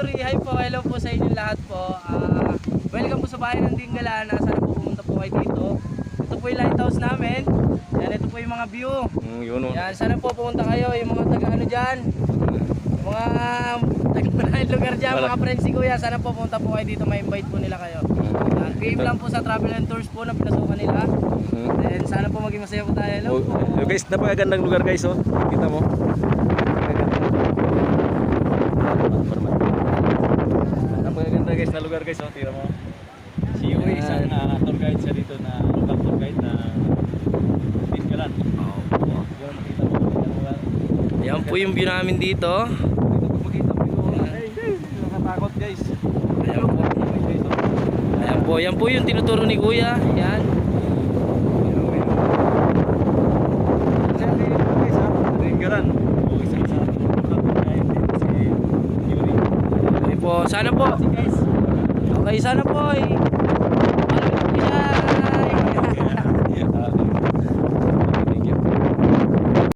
Yuri, hi po, hello po sa inyo lahat po. Welcome po sa bayan ng Dingalan. Sana po pumunta po kayo dito. Ito po yung lighthouse namin. Yan, ito po yung mga view. Yun o. Yan, sana po pumunta kayo, yung mga taga ano dyan. Yung mga taga lugar dyan, mga friends si Kuya. Sana po pumunta po kayo dito, ma-invite po nila kayo. Yan, PM lang po sa travel and tours po na pinasukan nila. And sana po maging masaya po tayo. Hello po. Guys, napakagandang lugar guys oh. Kita mo. Napakaganda guys na lugar guys oh. Tira mo. Si Yuri, isang tour guide siya dito na local tour guide na Dingalan. Yun, makita mo yung lugar. Yan po yung view namin dito. Dito pag makita mo yung nakatakot guys. Ayan po. Ayan po, yan po yung tinuturo ni Kuya. Yan. Dingalan. O isa-isa local tour guide dito si Yuri. Okay po, sana po. Si guys. Okay, sana po